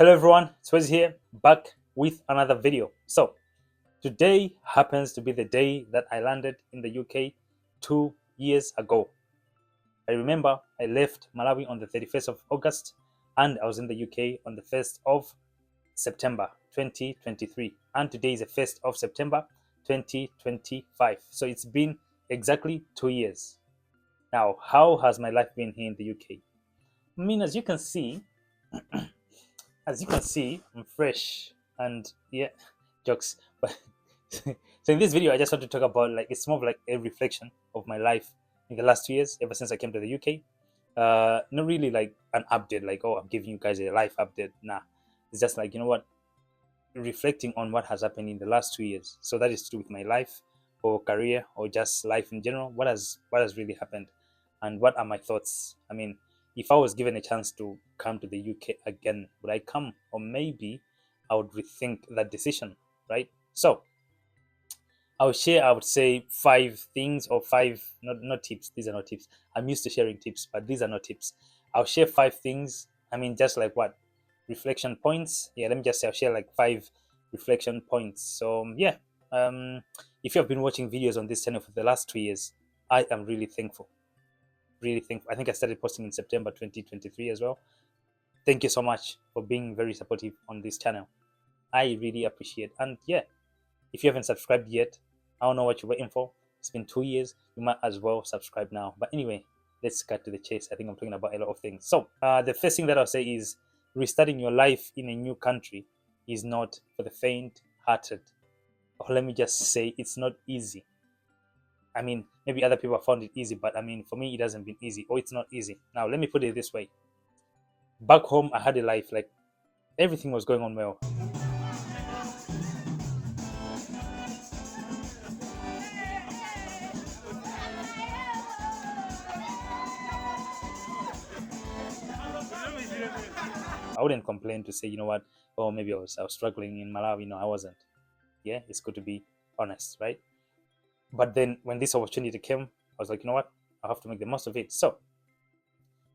Hello everyone, it's Wes here, back with another video. So today happens to be the day that I landed in the UK 2 years ago. I remember I left Malawi on the 31st of August and I was in the UK on the 1st of September 2023. And today is the 1st of September 2025. So it's been exactly 2 years. Now, how has my life been here in the UK? I mean, as you can see, I'm fresh and yeah, jokes. But so in this video, I just want to talk about like it's more of like a reflection of my life in the last 2 years, ever since I came to the UK. Not really like an update, like oh, I'm giving you guys a life update. Nah, it's just like reflecting on what has happened in the last 2 years. So that is to do with my life or career or just life in general. What has really happened, and what are my thoughts? I mean, if I was given a chance to come to the UK again, would I come? Or maybe I would rethink that decision, right? So I would say five things or five, not tips. These are not tips. I'm used to sharing tips, but these are not tips. I'll share five things. I mean, just like what? Reflection points. Yeah, let me just say I'll share like five reflection points. So yeah, um, if you have been watching videos on this channel for the last 2 years, I am really thankful. Really thankful. I think I started posting in September 2023 as well. Thank you so much for being very supportive on this channel. I really appreciate. And yeah, if you haven't subscribed yet, I don't know what you're waiting for. It's been 2 years. You might as well subscribe now. But anyway, let's cut to the chase. I think I'm talking about a lot of things. So, the first thing that I'll say is restarting your life in a new country is not for the faint hearted. Or let me just say, it's not easy. I mean, maybe other people have found it easy, but I mean, for me, it hasn't been easy, or it's not easy. Now, let me put it this way. Back home, I had a life, like everything was going on well. I wouldn't complain to say, you know what, oh, maybe I was struggling in Malawi. No, I wasn't. Yeah, it's good to be honest, right? But then when this opportunity came, I was like, you know what, I have to make the most of it. So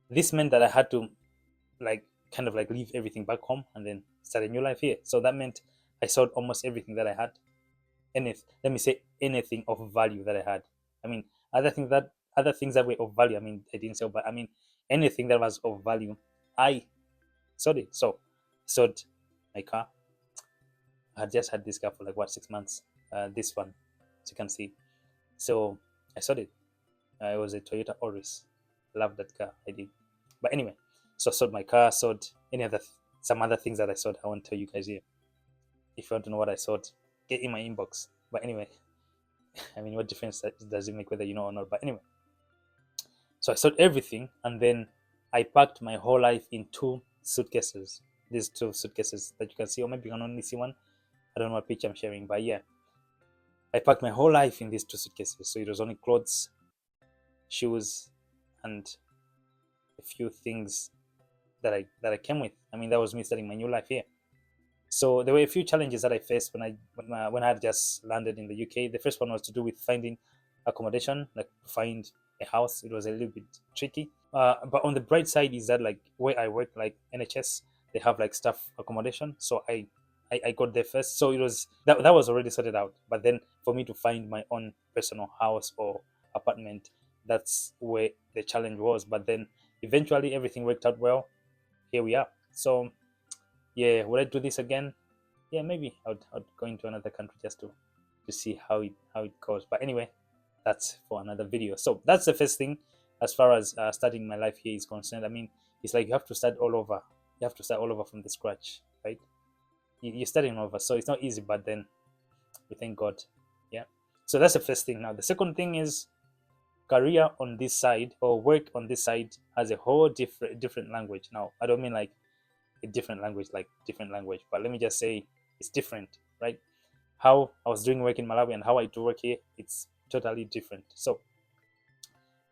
this meant that I had to like kind of like leave everything back home and then start a new life here. So that meant I sold almost everything that I had. Let me say anything of value that I had. I mean, other things that were of value. I mean, I didn't sell, but I mean, anything that was of value, I sold it. So sold my car. I had just had this car for like what 6 months. This one, as you can see. So I sold it. It was a Toyota Auris. Love that car. I did. But anyway, so I sold my car. Sold some other things that I sold. I won't tell you guys here. If you want to know what I sold, get in my inbox. But anyway, I mean, what difference does it make whether you know or not? But anyway, so I sold everything, and then I packed my whole life in two suitcases. These two suitcases that you can see, or maybe you can only see one. I don't know what picture I'm sharing, but yeah, I packed my whole life in these two suitcases. So it was only clothes, shoes, and a few things that I came with. I mean, that was me starting my new life here. So there were a few challenges that I faced when I had just landed in the UK. The first one was to do with finding accommodation, like to find a house. It was a little bit tricky. But on the bright side is that like where I work, like NHS, they have like staff accommodation. So I got there first. So it was that was already sorted out. But then for me to find my own personal house or apartment, that's where the challenge was. But then eventually everything worked out well. Here we are. So yeah, would I do this again? Yeah, maybe I'd go into another country just to see how it goes. But anyway, that's for another video. So that's the first thing as far as starting my life here is concerned. I mean, it's like you have to start all over. You have to start all over from the scratch, right? You're starting over, so it's not easy. But then we thank God. Yeah. So that's the first thing. Now the second thing is career on this side or work on this side has a whole different language. Now I don't mean like a different language, like different language, but let me just say it's different, right? How I was doing work in Malawi and how I do work here, it's totally different. So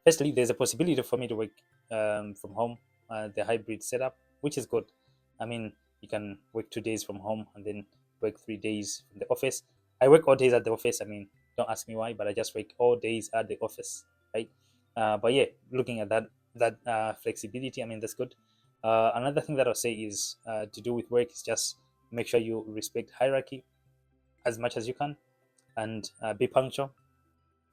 firstly, there's a possibility for me to work from home, the hybrid setup, which is good. I mean, you can work 2 days from home and then work 3 days from the office. I work all days at the office. I mean, don't ask me why, but I just work all days at the office, right? But yeah, looking at that flexibility, I mean, that's good. Another thing that I'll say is to do with work is just make sure you respect hierarchy as much as you can, and be punctual.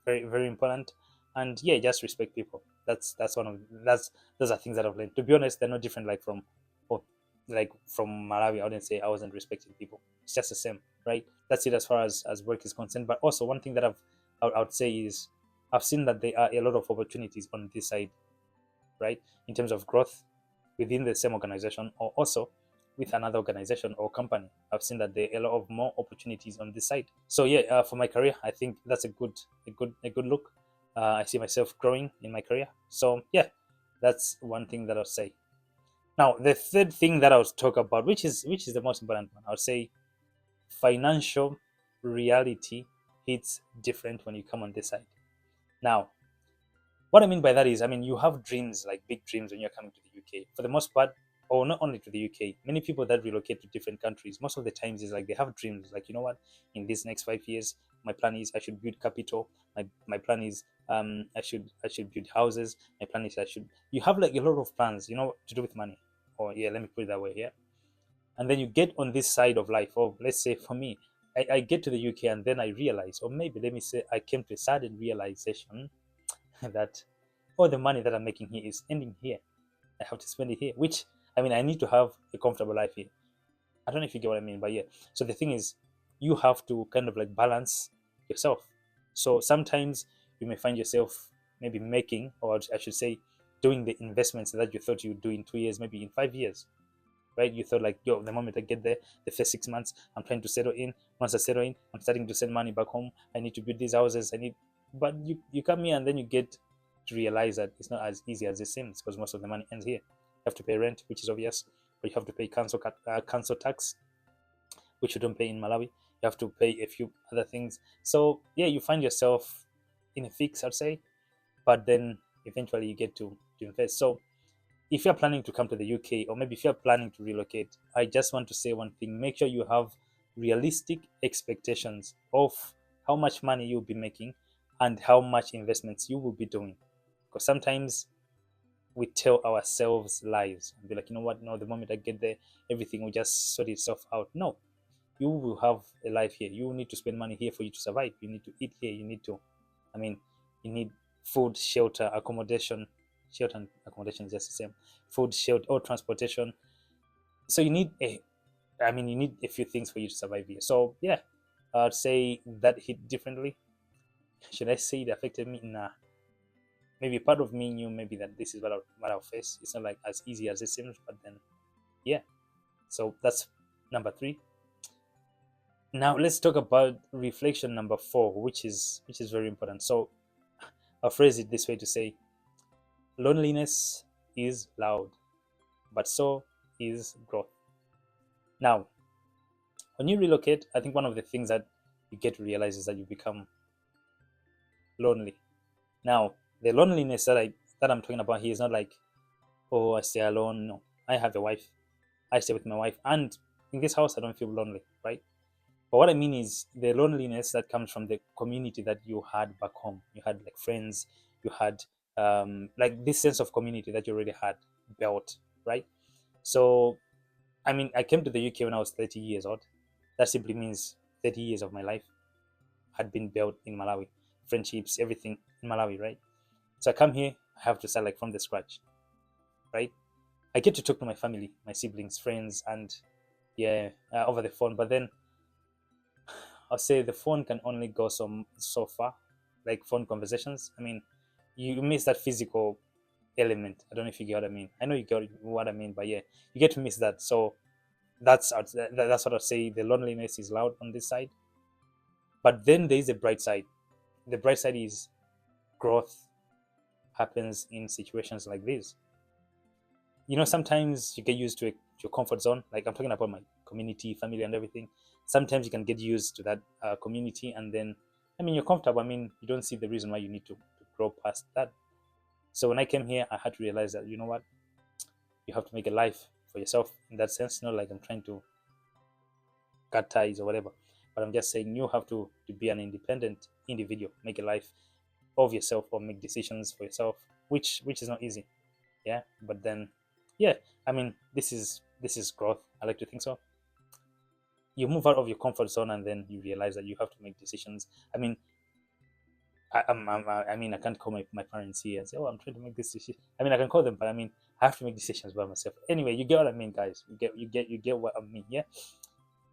Very very important. And yeah, just respect people. That's one of that's those are things that I've learned. To be honest, they're no different like from oh, like from Malawi. I wouldn't say I wasn't respecting people. It's just the same, right? That's it as far as work is concerned. But also one thing that I would say is I've seen that there are a lot of opportunities on this side, right? In terms of growth within the same organization or also with another organization or company. I've seen that there are a lot of more opportunities on this side. So yeah, for my career, I think that's a good look. I see myself growing in my career. So yeah, that's one thing that I'll say. Now the third thing that I'll talk about, which is the most important one, I'll say financial reality hits different when you come on this side. Now, what I mean by that is, I mean, you have dreams, like big dreams, when you're coming to the UK. For the most part, or not only to the UK, many people that relocate to different countries, most of the times is like they have dreams. Like, you know what, in these next 5 years, my plan is I should build capital. My plan is I should build houses. My plan is I should. You have like a lot of plans, to do with money. Or yeah, let me put it that way. Yeah, and then you get on this side of life. Or let's say for me, I get to the UK and then I realize, or maybe let me say, I came to a sudden realization that all the money that I'm making here is ending here. I have to spend it here, which I mean, I need to have a comfortable life here. I don't know if you get what I mean, but yeah. So the thing is, you have to kind of like balance yourself. So sometimes you may find yourself maybe making, or I should say, doing the investments that you thought you'd do in 2 years, maybe in 5 years, right? You thought like, yo, the moment I get there, the first 6 months, I'm trying to settle in. Once I settle in, I'm starting to send money back home. I need to build these houses. But you come here and then you get to realize that it's not as easy as it seems because most of the money ends here. You have to pay rent, which is obvious, but you have to pay council tax, which you don't pay in Malawi. You have to pay a few other things. So yeah, you find yourself in a fix, I'd say, but then eventually you get to invest. So if you're planning to come to the UK, or maybe if you're planning to relocate, I just want to say one thing: make sure you have realistic expectations of how much money you'll be making and how much investments you will be doing. Because sometimes we tell ourselves lies and be like, you know what? No, the moment I get there, everything will just sort itself out. No, you will have a life here. You will need to spend money here for you to survive. You need to eat here. I mean, you need food, shelter, accommodation. Shelter and accommodation is just the same. Food, shelter, or transportation. So you need a few things for you to survive here. So yeah, I'd say that hit differently. Should I say it affected me? Nah. Maybe part of me knew maybe that this is what I'll face. It's not like as easy as it seems, but then yeah. So that's number 3. Now let's talk about reflection number 4, which is very important. So I'll phrase it this way to say loneliness is loud, but so is growth. Now, when you relocate, I think one of the things that you get to realize is that you become lonely. Now, the loneliness that I'm talking about here is not like, oh, I stay alone. No, I have a wife. I stay with my wife, and in this house, I don't feel lonely, right? But what I mean is the loneliness that comes from the community that you had back home. You had like friends, you had like this sense of community that you already had built, right? So, I mean, I came to the UK when I was 30 years old. That simply means 30 years of my life had been built in Malawi. Friendships, everything in Malawi, right? So I come here, I have to start like from the scratch, right? I get to talk to my family, my siblings, friends, and yeah, over the phone. But then I'll say the phone can only go so far, like phone conversations. I mean, you miss that physical element. I don't know if you get what I mean. I know you get what I mean, but yeah, you get to miss that. So that's what I say. The loneliness is loud on this side, but then there is a bright side. The bright side is growth happens in situations like this. Sometimes you get used to your comfort zone. Like I'm talking about my community, family, and everything. Sometimes you can get used to that community, and then I mean you're comfortable. I mean you don't see the reason why you need to grow past that. So when I came here, I had to realize that, you know what, you have to make a life for yourself in that sense. Not like I'm trying to cut ties or whatever, but I'm just saying you have to be an independent individual, make a life of yourself or make decisions for yourself, which is not easy. Yeah, but then yeah, I mean, this is growth. I like to think so. You move out of your comfort zone, and then you realize that you have to make decisions. I mean, I mean, I can't call my parents here and say, "Oh, I'm trying to make this decision." I mean, I can call them, but I mean, I have to make decisions by myself. Anyway, you get what I mean, guys. You get what I mean, yeah.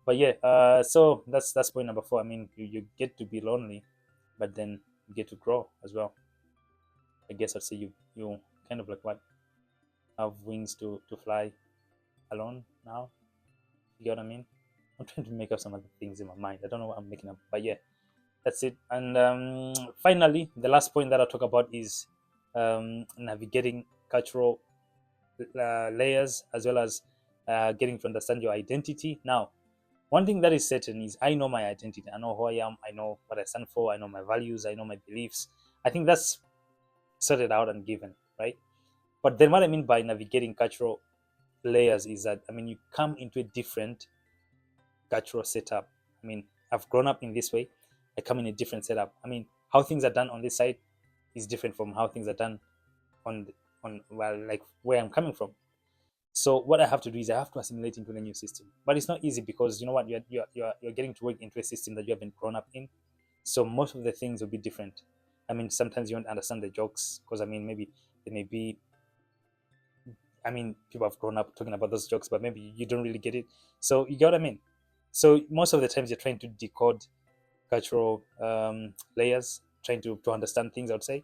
But yeah, so that's point number four. I mean, you get to be lonely, but then you get to grow as well. I guess I'd say you kind of like what, have wings to fly alone now. You get what I mean? I'm trying to make up some other things in my mind. I don't know what I'm making up, but yeah, that's it. And finally, the last point that I'll talk about is navigating cultural layers, as well as getting to understand your identity. Now, one thing that is certain is I know my identity. I know who I am. I know what I stand for. I know my values. I know my beliefs. I think that's sorted out and given, right? But then what I mean by navigating cultural layers is that, I mean, you come into a different cultural setup. I mean, I've grown up in this way. I come in a different setup. I mean, how things are done on this side is different from how things are done on well, like where I'm coming from. So what I have to do is I have to assimilate into the new system. But it's not easy because you know what, you're getting to work into a system that you haven't grown up in. So most of the things will be different. I mean, sometimes you don't understand the jokes because I mean maybe they may be, I mean, people have grown up talking about those jokes, but maybe you don't really get it. So you get what I mean. So most of the times you're trying to decode cultural layers, trying to understand things. I would say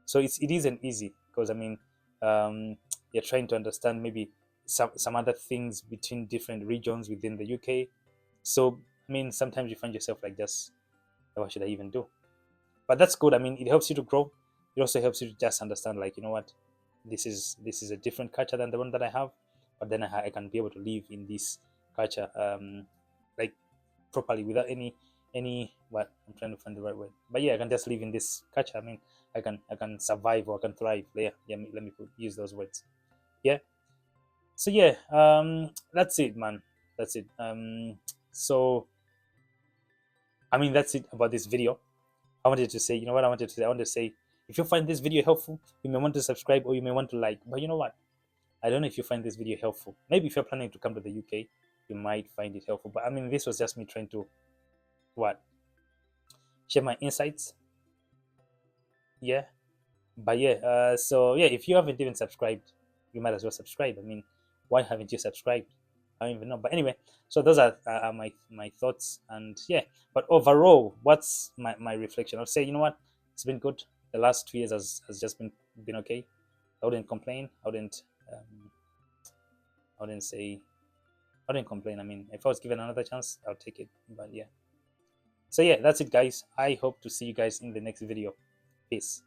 so. It isn't easy because I mean, you're trying to understand maybe some other things between different regions within the UK. So I mean, sometimes you find yourself like just, what should I even do? But that's good. I mean, it helps you to grow. It also helps you to just understand, like, you know what, this is a different culture than the one that I have, but then I can be able to live in this culture, like properly without any what I'm trying to find the right word. But yeah, I can just live in this culture. I mean, I can survive or I can thrive. Yeah, yeah. Let me use those words. Yeah. So yeah, that's it, man. That's it. So I mean, that's it about this video. I wanted to say, you know what I wanted to say? I wanted to say, if you find this video helpful, you may want to subscribe or you may want to like. But you know what? I don't know if you find this video helpful. Maybe if you're planning to come to the UK, you might find it helpful. But I mean, this was just me trying to what, share my insights. Yeah. But yeah, so yeah, if you haven't even subscribed, you might as well subscribe. I mean, why haven't you subscribed? I don't even know. But anyway, so those are my thoughts, and yeah. But overall, what's my reflection? I'll say, you know what, it's been good. The last 2 years has just been okay. I wouldn't complain. Um, I wouldn't say I wouldn't complain. I mean, if I was given another chance, I'll take it. But yeah. So yeah, that's it, guys. I hope to see you guys in the next video. Peace.